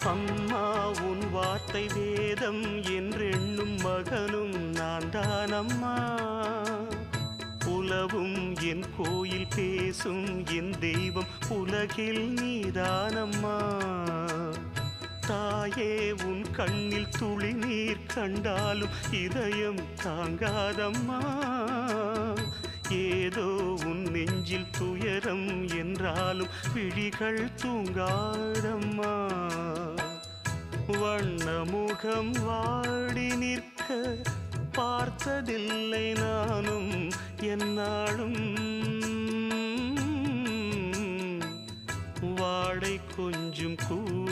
அம்மா உன் வார்த்தை வேதம் என்றெண்ணும் மகனும் நான் தானம்மா. உலவும் என் கோயில் பேசும் என் தெய்வம் உலகில் நீதானம்மா. தாயே உன் கண்ணில் துளி நீர் கண்டாலும் இதயம் தாங்காதம்மா. ஏதோ உன் நெஞ்சில் துயரம் என்றாலும் விழிகள் தூங்காதம்மா. வண்ணமுகம் வாடி நிற்க பார்த்ததில்லை நானும் என்னாலும். வாடை கொஞ்சம் கூட